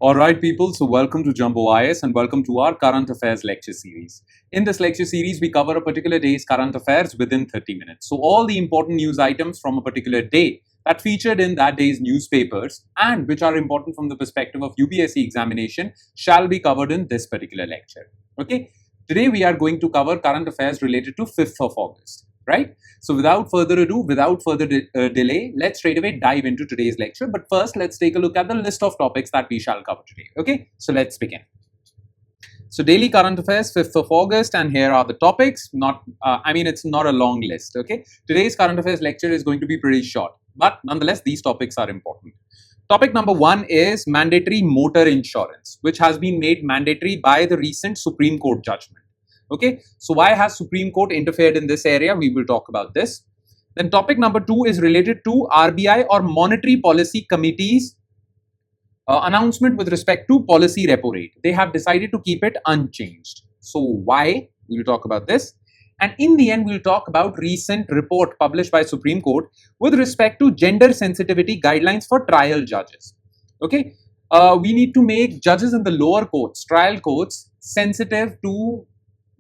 Alright people, so welcome to Jumbo IS and welcome to our current affairs lecture series. In this lecture series, we cover a particular day's current affairs within 30 minutes. So all the important news items from a particular day that featured in that day's newspapers and which are important from the perspective of UPSC examination shall be covered in this particular lecture. Okay, today we are going to cover current affairs related to 5th of August. Right? So without further ado, without further delay, let's straight away dive into today's lecture. But first, let's take a look at the list of topics that we shall cover today. Okay, so let's begin. So daily current affairs, 5th of August, and here are the topics. It's not a long list. Okay, today's current affairs lecture is going to be pretty short, but nonetheless, these topics are important. Topic number 1 is mandatory motor insurance, which has been made mandatory by the recent Supreme Court judgment. Okay, so why has Supreme Court interfered in this area? We will talk about this. Then topic number 2 is related to RBI or Monetary Policy Committee's announcement with respect to policy repo rate. They have decided to keep it unchanged. So why? We will talk about this. And in the end, we'll talk about recent report published by Supreme Court with respect to gender sensitivity guidelines for trial judges. Okay, we need to make judges in the lower courts, trial courts, sensitive to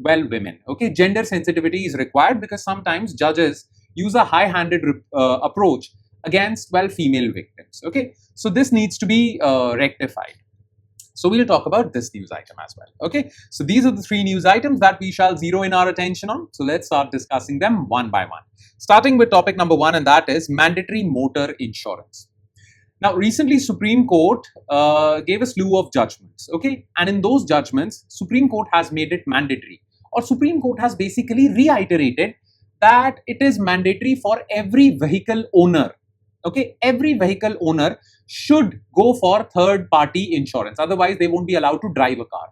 women. Okay, gender sensitivity is required because sometimes judges use a high-handed approach against female victims. Okay, so this needs to be rectified. So we'll talk about this news item as well. Okay, so these are the 3 news items that we shall zero in our attention on. So let's start discussing them one by one. Starting with topic number 1, and that is mandatory motor insurance. Now, recently, Supreme Court gave a slew of judgments. Okay, and in those judgments, Supreme Court has made it mandatory. Or Supreme Court has basically reiterated that it is mandatory for every vehicle owner. Okay, every vehicle owner should go for third-party insurance. Otherwise, they won't be allowed to drive a car.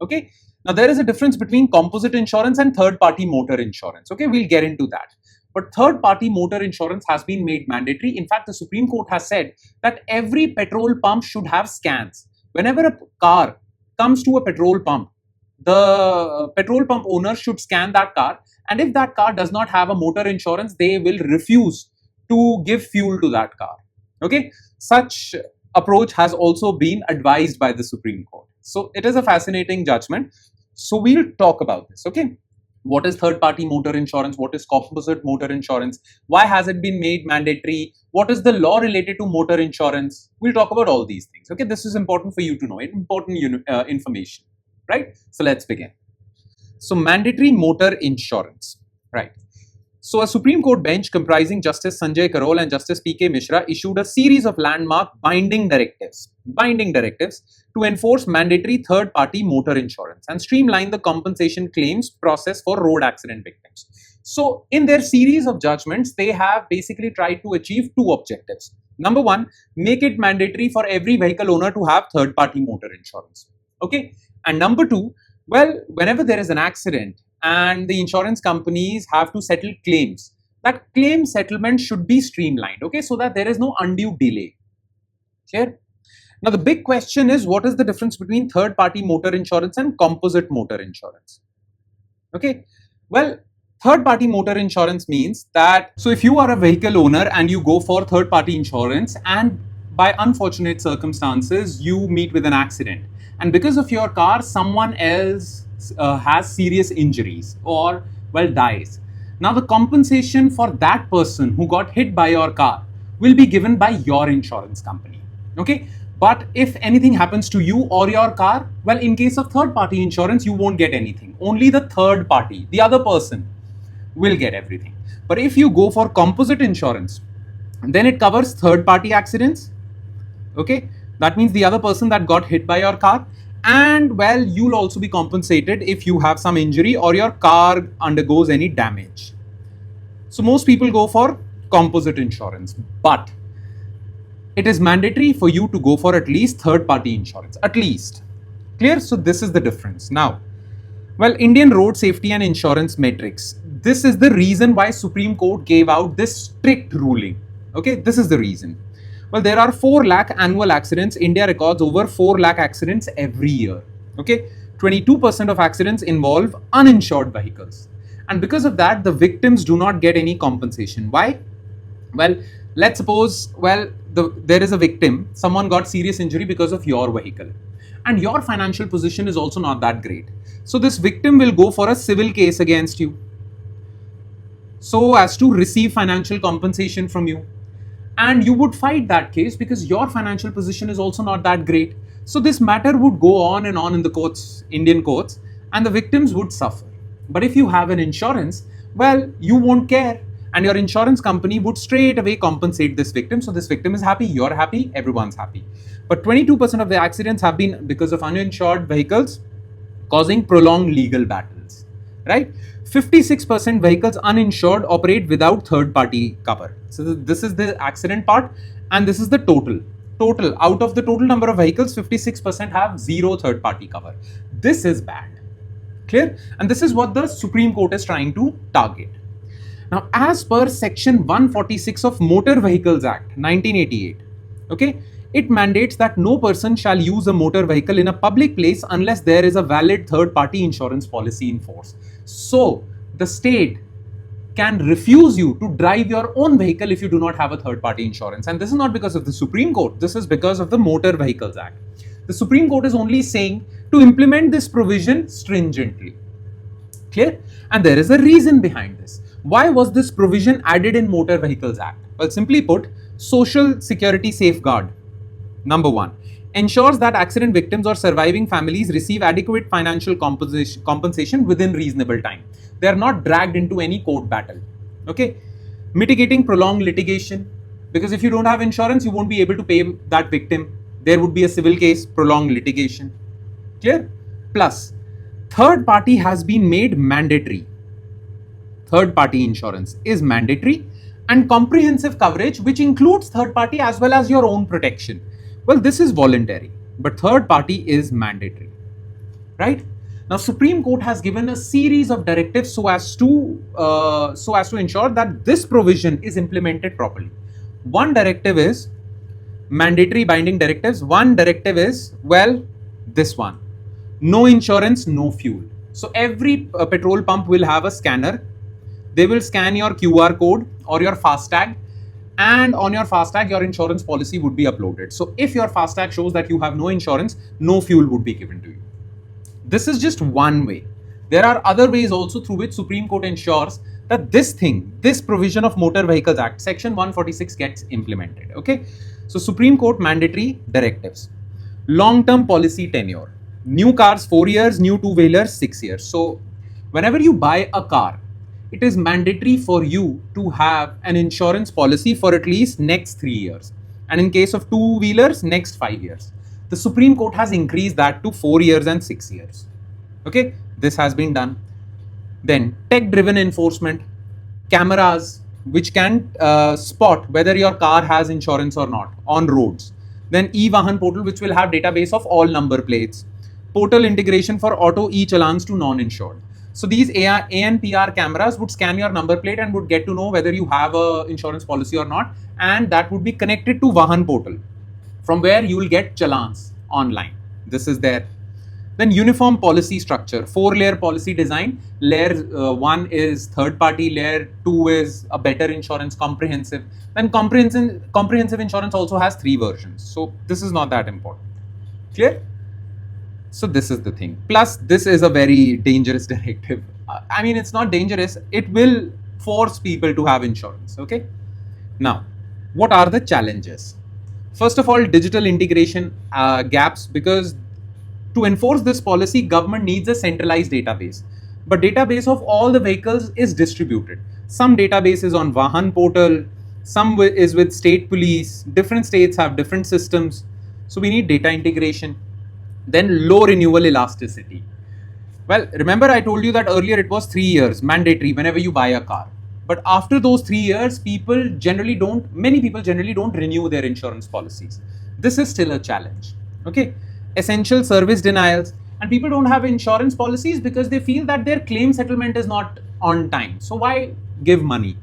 Okay, now there is a difference between composite insurance and third-party motor insurance. Okay, we'll get into that. But third-party motor insurance has been made mandatory. In fact, the Supreme Court has said that every petrol pump should have scans. Whenever a car comes to a petrol pump, the petrol pump owner should scan that car, and if that car does not have a motor insurance, they will refuse to give fuel to that car. Okay, such approach has also been advised by the Supreme Court. So it is a fascinating judgment. So we'll talk about this. Okay, what is third-party motor insurance? What is composite motor insurance? Why has it been made mandatory? What is the law related to motor insurance? We'll talk about all these things. Okay, this is important for you to know. Important information. Right? So let's begin. So mandatory motor insurance, right? So a Supreme Court bench comprising Justice Sanjay Karol and Justice P.K. Mishra issued a series of landmark binding directives to enforce mandatory third-party motor insurance and streamline the compensation claims process for road accident victims. So in their series of judgments, they have basically tried to achieve 2 objectives. Number 1, make it mandatory for every vehicle owner to have third-party motor insurance. Okay. And number 2, whenever there is an accident and the insurance companies have to settle claims, that claim settlement should be streamlined, okay, so that there is no undue delay. Clear? Now, the big question is, what is the difference between third-party motor insurance and composite motor insurance? Okay, third-party motor insurance means that, so if you are a vehicle owner and you go for third-party insurance and by unfortunate circumstances, you meet with an accident, and because of your car, someone else has serious injuries or dies. Now the compensation for that person who got hit by your car will be given by your insurance company. Okay, but if anything happens to you or your car, in case of third-party insurance, you won't get anything. Only the third party, the other person, will get everything. But if you go for composite insurance, then it covers third-party accidents. Okay, that means the other person that got hit by your car, and you'll also be compensated if you have some injury or your car undergoes any damage. So most people go for composite insurance, but it is mandatory for you to go for at least third-party insurance, at least. Clear? So this is the difference. Now, Indian Road Safety and Insurance Matrix. This is the reason why Supreme Court gave out this strict ruling. Okay, this is the reason. There are 4 lakh annual accidents. India records over 4 lakh accidents every year. Okay, 22% of accidents involve uninsured vehicles. And because of that, the victims do not get any compensation. Why? Let's suppose, there is a victim, someone got serious injury because of your vehicle, and your financial position is also not that great. So this victim will go for a civil case against you so as to receive financial compensation from you. And you would fight that case because your financial position is also not that great. So this matter would go on and on in the courts, Indian courts, and the victims would suffer. But if you have an insurance, well, you won't care, and your insurance company would straight away compensate this victim. So this victim is happy, you're happy, everyone's happy. But 22% of the accidents have been because of uninsured vehicles causing prolonged legal battles, right? 56% vehicles uninsured operate without third-party cover. So this is the accident part, and this is the total. Out of the total number of vehicles, 56% have zero third-party cover. This is bad. Clear? And this is what the Supreme Court is trying to target. Now, as per Section 146 of Motor Vehicles Act, 1988, okay, it mandates that no person shall use a motor vehicle in a public place unless there is a valid third-party insurance policy in force. So, the state can refuse you to drive your own vehicle if you do not have a third-party insurance. And this is not because of the Supreme Court, this is because of the Motor Vehicles Act. The Supreme Court is only saying to implement this provision stringently. Clear? And there is a reason behind this. Why was this provision added in Motor Vehicles Act? Well, simply put, social security safeguard. Number one, ensures that accident victims or surviving families receive adequate financial compensation within reasonable time. They are not dragged into any court battle. Okay? Mitigating prolonged litigation, because if you don't have insurance, you won't be able to pay that victim. There would be a civil case, prolonged litigation. Clear? Plus, third party has been made mandatory. Third party insurance is mandatory, and comprehensive coverage, which includes third party as well as your own protection. Well, this is voluntary, but third party is mandatory, right? Now, Supreme Court has given a series of directives so as to ensure that this provision is implemented properly. One directive is mandatory binding directives. One directive is, well, this one, no insurance, no fuel. So every petrol pump will have a scanner. They will scan your QR code or your FASTag, and on your FASTag, your insurance policy would be uploaded. So if your FASTag shows that you have no insurance, no fuel would be given to you. This is just one way. There are other ways also through which Supreme Court ensures that this provision of Motor Vehicles Act, Section 146 gets implemented. Okay. So Supreme Court mandatory directives. Long-term policy tenure. New cars 4 years, new two-wheelers 6 years. So whenever you buy a car, it is mandatory for you to have an insurance policy for at least next 3 years. And in case of two-wheelers, next 5 years. The Supreme Court has increased that to 4 years and 6 years. Okay, this has been done. Then tech-driven enforcement, cameras which can spot whether your car has insurance or not on roads. Then e-Vahan portal, which will have database of all number plates. Portal integration for auto e-challans to non-insured. So these ANPR cameras would scan your number plate and would get to know whether you have a insurance policy or not, and that would be connected to Vahan portal, from where you will get challans online. This is there. Then uniform policy structure, 4-layer policy design. Layer 1 is third party, layer 2 is a better insurance, comprehensive. Then comprehensive insurance also has 3 versions. So this is not that important. Clear? So this is the thing. Plus, this is a very dangerous directive. I mean, it's not dangerous. It will force people to have insurance. Okay. Now, what are the challenges? First of all, digital integration gaps, because to enforce this policy, government needs a centralized database. But database of all the vehicles is distributed. Some database is on Vahan portal, some is with state police. Different states have different systems. So we need data integration. Then low renewal elasticity. Well, remember I told you that earlier it was 3 years mandatory whenever you buy a car. But after those 3 years, many people generally don't renew their insurance policies. This is still a challenge. Okay. Essential service denials, and people don't have insurance policies because they feel that their claim settlement is not on time. So why give money?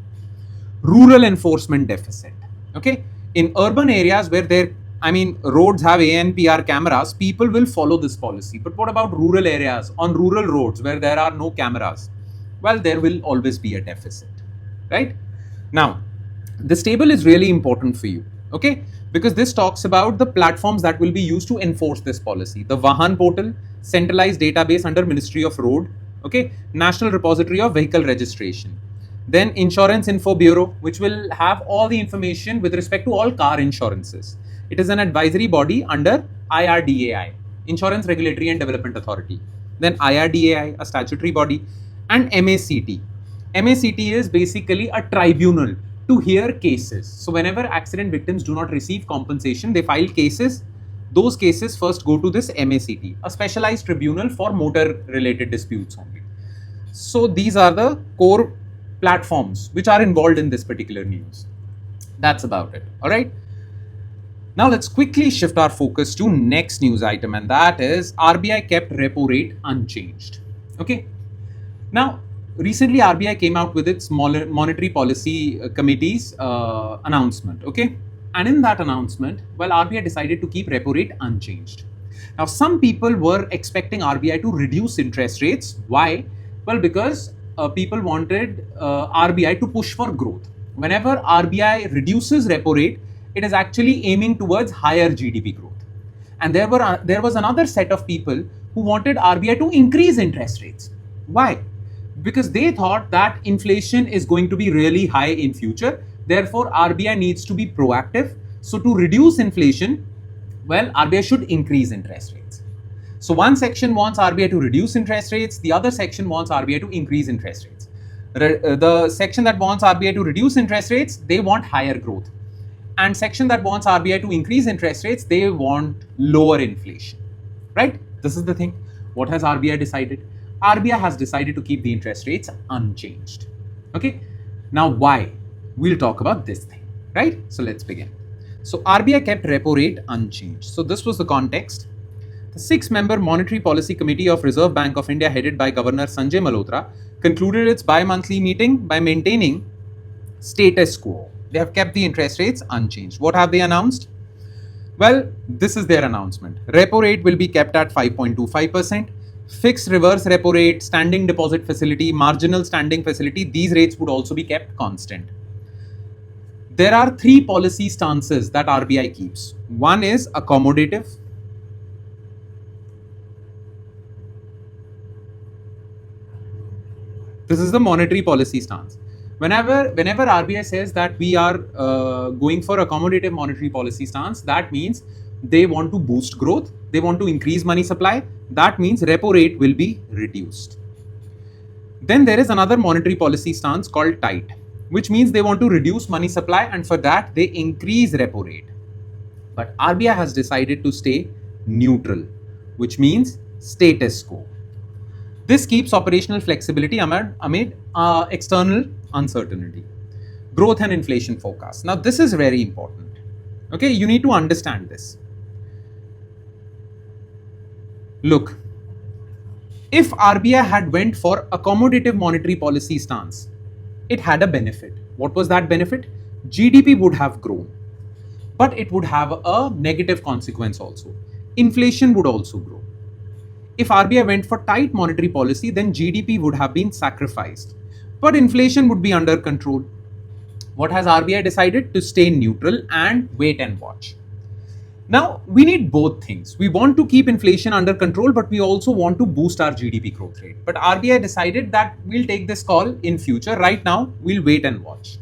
Rural enforcement deficit. Okay. In urban areas where roads have ANPR cameras, people will follow this policy. But what about rural areas, on rural roads where there are no cameras? Well, there will always be a deficit, right? Now, this table is really important for you, okay? because this talks about the platforms that will be used to enforce this policy. The Vahan portal, centralized database under Ministry of Road, okay, National Repository of Vehicle Registration. Then Insurance Info Bureau, which will have all the information with respect to all car insurances. It is an advisory body under IRDAI, Insurance Regulatory and Development Authority. Then IRDAI, a statutory body, and MACT. MACT is basically a tribunal to hear cases. So whenever accident victims do not receive compensation, they file cases. Those cases first go to this MACT, a specialized tribunal for motor related disputes only. So these are the core platforms which are involved in this particular news. That's about it. All right. Now let's quickly shift our focus to next news item, and that is RBI kept repo rate unchanged. Okay. Now recently RBI came out with its monetary policy committee's announcement. Okay. And in that announcement, well, RBI decided to keep repo rate unchanged. Now some people were expecting RBI to reduce interest rates. Why? Well, because people wanted RBI to push for growth. Whenever RBI reduces repo rate, it is actually aiming towards higher GDP growth. And there was another set of people who wanted RBI to increase interest rates. Why? Because they thought that inflation is going to be really high in future. Therefore, RBI needs to be proactive. So to reduce inflation, well, RBI should increase interest rates. So one section wants RBI to reduce interest rates. The other section wants RBI to increase interest rates. The section that wants RBI to reduce interest rates, they want higher growth. And section that wants RBI to increase interest rates, they want lower inflation, right? This is the thing. What has RBI decided? RBI has decided to keep the interest rates unchanged. Okay. Now, why? We'll talk about this thing, right? So let's begin. So RBI kept repo rate unchanged. So this was the context. The 6-member Monetary Policy Committee of Reserve Bank of India, headed by Governor Sanjay Malhotra, concluded its bi-monthly meeting by maintaining status quo. They have kept the interest rates unchanged. What have they announced? Well, this is their announcement. Repo rate will be kept at 5.25%. Fixed reverse repo rate, standing deposit facility, marginal standing facility, these rates would also be kept constant. There are 3 policy stances that RBI keeps. One is accommodative. This is the monetary policy stance. Whenever RBI says that we are going for accommodative monetary policy stance, that means they want to boost growth, they want to increase money supply. That means repo rate will be reduced. Then there is another monetary policy stance called tight, which means they want to reduce money supply, and for that they increase repo rate. But RBI has decided to stay neutral, which means status quo. This keeps operational flexibility amid external uncertainty. Growth and inflation forecast. Now this is very important. Okay, you need to understand this. Look, if RBI had went for accommodative monetary policy stance, it had a benefit. What was that benefit? GDP would have grown, but it would have a negative consequence also. Inflation would also grow. If RBI went for tight monetary policy, then GDP would have been sacrificed, but inflation would be under control. What has RBI decided? To stay neutral and wait and watch. Now, we need both things. We want to keep inflation under control, but we also want to boost our GDP growth rate. But RBI decided that we'll take this call in future. Right now, we'll wait and watch.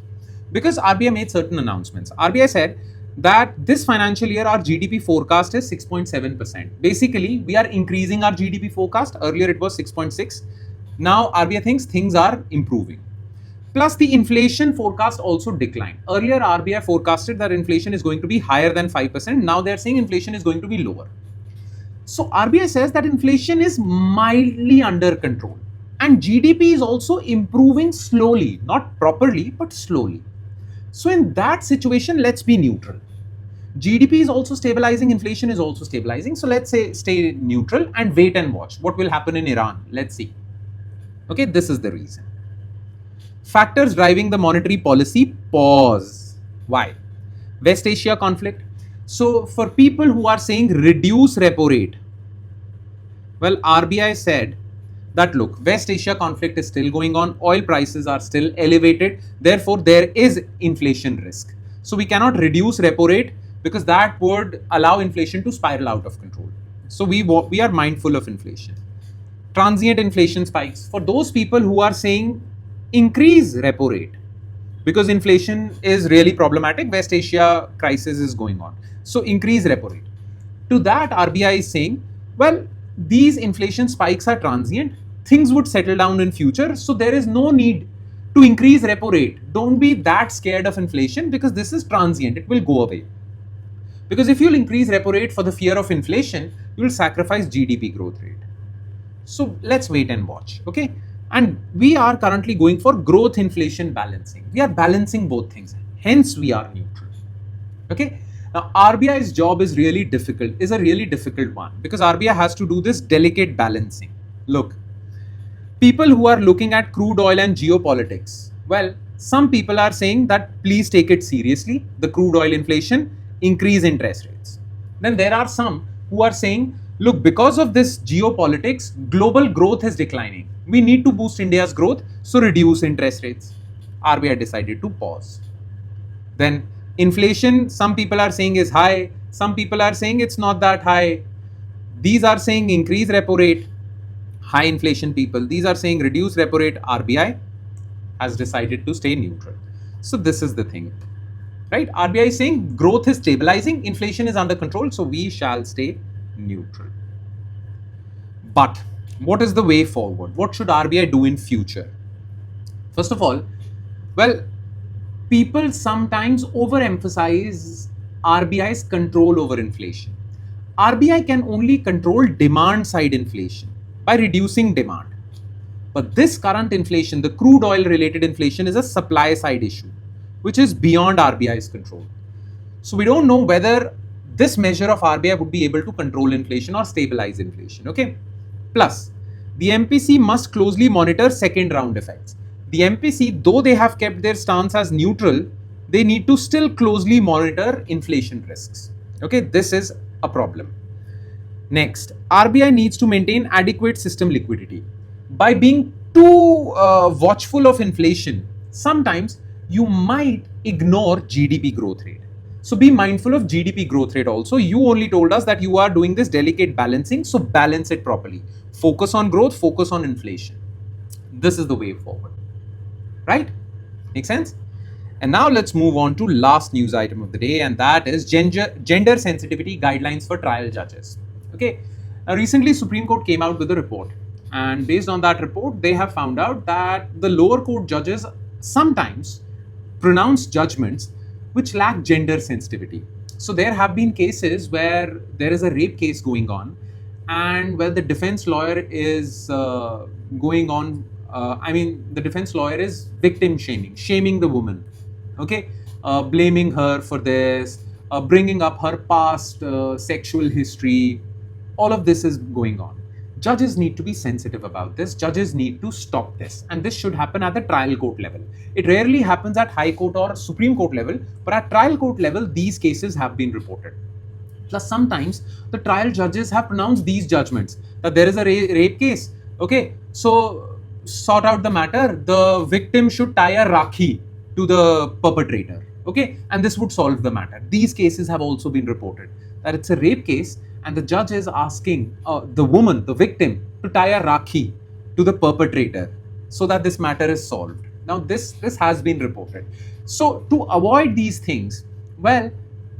Because RBI made certain announcements. RBI said that this financial year, our GDP forecast is 6.7%. Basically, we are increasing our GDP forecast. Earlier, it was 6.6. Now, RBI thinks things are improving. Plus, the inflation forecast also declined. Earlier, RBI forecasted that inflation is going to be higher than 5%. Now, they're saying inflation is going to be lower. So, RBI says that inflation is mildly under control. And GDP is also improving slowly, not properly, but slowly. So, in that situation, let's be neutral. GDP is also stabilizing, inflation is also stabilizing. So, let's say stay neutral and wait and watch. What will happen in Iran? Let's see. Okay, this is the reason. Factors driving the monetary policy pause. Why? West Asia conflict. So for people who are saying reduce repo rate, well, RBI said that look, West Asia conflict is still going on, oil prices are still elevated, therefore there is inflation risk. So we cannot reduce repo rate because that would allow inflation to spiral out of control. So we are mindful of inflation. Transient inflation spikes, for those people who are saying increase repo rate because inflation is really problematic, West Asia crisis is going on, so increase repo rate. To that, RBI is saying, well, these inflation spikes are transient, things would settle down in future, so there is no need to increase repo rate. Don't be that scared of inflation because this is transient, it will go away. Because if you'll increase repo rate for the fear of inflation, you'll sacrifice GDP growth rate. So let's wait and watch, okay? And we are currently going for growth inflation balancing. We are balancing both things, hence we are neutral, okay? Now RBI's job is a really difficult one, because RBI has to do this delicate balancing. Look, people who are looking at crude oil and geopolitics, well, some people are saying that please take it seriously, the crude oil inflation, increase interest rates. Then there are some who are saying, look, because of this geopolitics, global growth is declining. We need to boost India's growth, so reduce interest rates. RBI decided to pause. Then inflation, some people are saying is high, some people are saying it's not that high. These are saying increase repo rate, high inflation people. These are saying reduce repo rate. RBI has decided to stay neutral. So this is the thing, right? RBI is saying growth is stabilizing, inflation is under control, so we shall stay neutral. But what is the way forward? What should RBI do in future? First of all, well, people sometimes overemphasize RBI's control over inflation. RBI can only control demand side inflation by reducing demand. But this current inflation, the crude oil related inflation, is a supply side issue, which is beyond RBI's control. So we don't know whether this measure of RBI would be able to control inflation or stabilize inflation, okay? Plus, the MPC must closely monitor second round effects. The MPC, though they have kept their stance as neutral, they need to still closely monitor inflation risks, okay? This is a problem. Next, RBI needs to maintain adequate system liquidity. By being too watchful of inflation, sometimes you might ignore GDP growth rate. So be mindful of GDP growth rate also. You only told us that you are doing this delicate balancing, so balance it properly. Focus on growth, focus on inflation. This is the way forward, right? Make sense? And now let's move on to last news item of the day, and that is gender sensitivity guidelines for trial judges. Okay. Now recently Supreme Court came out with a report, and based on that report, they have found out that the lower court judges sometimes pronounce judgments which lack gender sensitivity. So there have been cases where there is a rape case going on, and where the defense lawyer is the defense lawyer is victim shaming the woman, okay, blaming her for this, bringing up her past sexual history. All of this is going on. Judges need to be sensitive about this. Judges need to stop this. And this should happen at the trial court level. It rarely happens at High Court or Supreme Court level, but at trial court level, these cases have been reported. Plus, sometimes the trial judges have pronounced these judgments that there is a rape case. Okay, so sort out the matter. The victim should tie a rakhi to the perpetrator. Okay, and this would solve the matter. These cases have also been reported that it's a rape case, and the judge is asking the woman, the victim, to tie a rakhi to the perpetrator so that this matter is solved. Now, this has been reported. So, to avoid these things, well,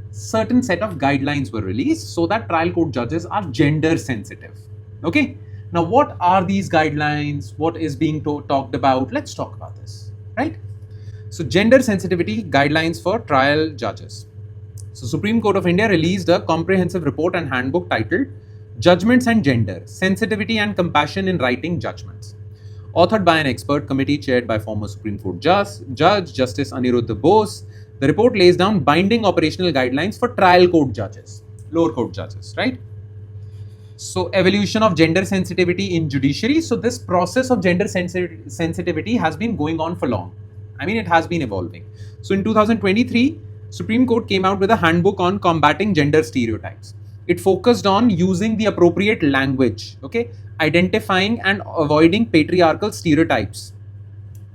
certain set of guidelines were released so that trial court judges are gender sensitive. Okay. Now, what are these guidelines? What is being talked about? Let's talk about this, right? So, gender sensitivity guidelines for trial judges. So, Supreme Court of India released a comprehensive report and handbook titled Judgments and Gender, Sensitivity and Compassion in Writing Judgments. Authored by an expert committee chaired by former Supreme Court Judge Justice Aniruddha Bose, the report lays down binding operational guidelines for trial court judges, lower court judges, right? So, evolution of gender sensitivity in judiciary. So, this process of gender sensitivity has been going on for long. I mean, it has been evolving. So, in 2023, Supreme Court came out with a handbook on combating gender stereotypes. It focused on using the appropriate language, okay, identifying and avoiding patriarchal stereotypes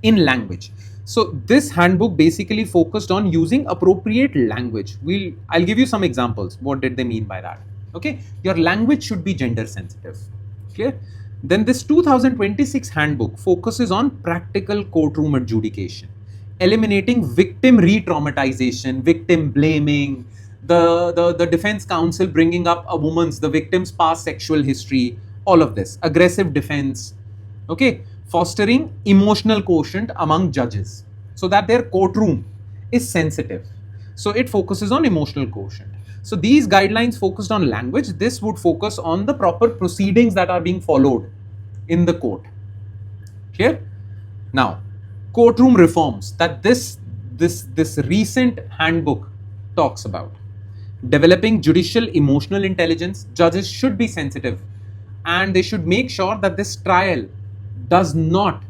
in language. So this handbook basically focused on using appropriate language. I'll give you some examples. What did they mean by that? Okay, your language should be gender sensitive. Clear? Then this 2026 handbook focuses on practical courtroom adjudication, eliminating victim re-traumatization, victim blaming, the defense counsel bringing up the victim's past sexual history, all of this, aggressive defense, okay, fostering emotional quotient among judges so that their courtroom is sensitive. So it focuses on emotional quotient. So these guidelines focused on language. This would focus on the proper proceedings that are being followed in the court. Clear? Now, courtroom reforms that this recent handbook talks about. Developing judicial emotional intelligence. Judges should be sensitive and they should make sure that this trial does not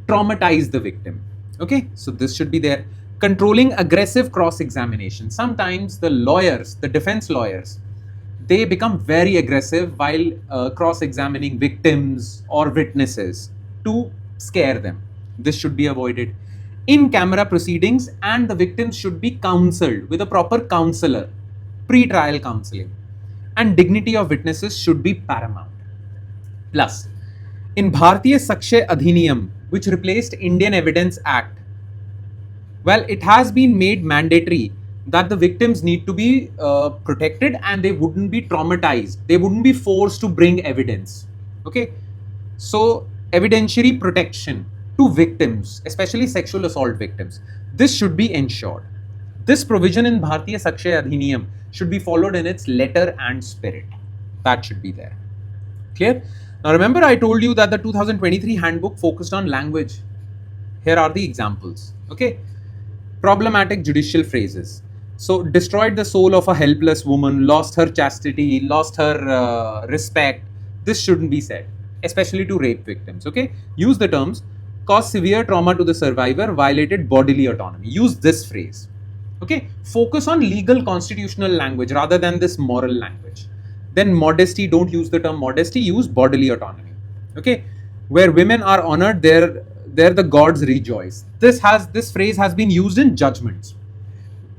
traumatize the victim. Okay, so this should be there. Controlling aggressive cross-examination. Sometimes the lawyers, the defense lawyers, they become very aggressive while cross-examining victims or witnesses to scare them. This should be avoided. In-camera proceedings, and the victims should be counseled with a proper counselor, pre-trial counseling. And dignity of witnesses should be paramount. Plus, in Bharatiya Sakshya Adhiniyam, which replaced Indian Evidence Act, well, it has been made mandatory that the victims need to be protected and they wouldn't be traumatized. They wouldn't be forced to bring evidence. Okay, so evidentiary protection to victims, especially sexual assault victims, this should be ensured. This provision in Bharatiya Sakshya Adhiniyam should be followed in its letter and spirit. That should be there. Clear? Now remember, I told you that the 2023 handbook focused on language. Here are the examples. Okay, problematic judicial phrases. So destroyed the soul of a helpless woman, lost her chastity, lost her respect. This shouldn't be said, especially to rape victims. Okay, use the terms caused severe trauma to the survivor, violated bodily autonomy. Use this phrase. Okay, focus on legal constitutional language rather than this moral language. Then modesty, don't use the term modesty, use bodily autonomy. Okay, where women are honored, there the gods rejoice. This phrase has been used in judgments.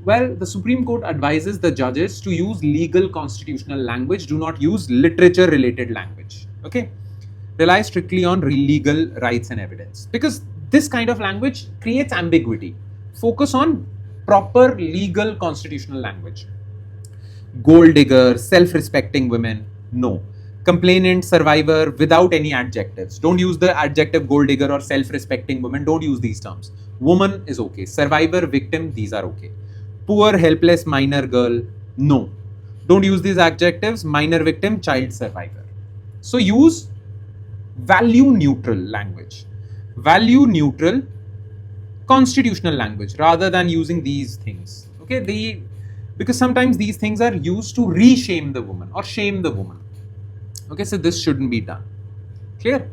Well, the Supreme Court advises the judges to use legal constitutional language. Do not use literature related language. Okay, rely strictly on legal rights and evidence, because this kind of language creates ambiguity. Focus on proper legal constitutional language. Gold digger, self-respecting women, no. Complainant, survivor, without any adjectives. Don't use the adjective gold digger or self-respecting woman. Don't use these terms. Woman is okay. Survivor, victim, these are okay. Poor, helpless, minor girl, no. Don't use these adjectives. Minor victim, child survivor. So use value neutral language. Value neutral constitutional language rather than using these things. Okay, because sometimes these things are used to re-shame the woman or shame the woman. Okay, so this shouldn't be done. Clear?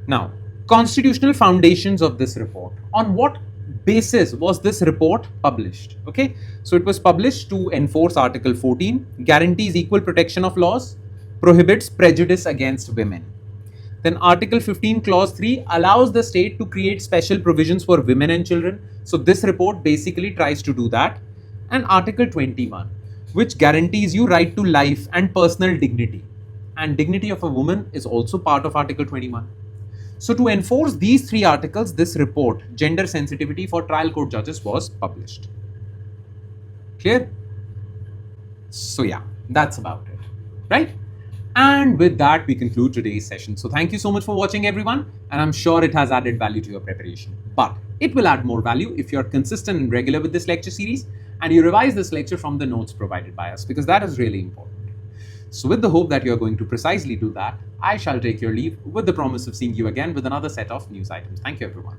Now, constitutional foundations of this report. On what basis was this report published? Okay, so it was published to enforce Article 14, guarantees equal protection of laws, prohibits prejudice against women. Then Article 15, Clause 3 allows the state to create special provisions for women and children. So this report basically tries to do that. And Article 21, which guarantees you right to life and personal dignity. And dignity of a woman is also part of Article 21. So to enforce these three articles, this report, Gender Sensitivity for Trial Court Judges, was published. Clear? So yeah, that's about it, right? And with that, we conclude today's session. So thank you so much for watching, everyone. And I'm sure it has added value to your preparation. But it will add more value if you're consistent and regular with this lecture series and you revise this lecture from the notes provided by us, because that is really important. So with the hope that you're going to precisely do that, I shall take your leave with the promise of seeing you again with another set of news items. Thank you, everyone.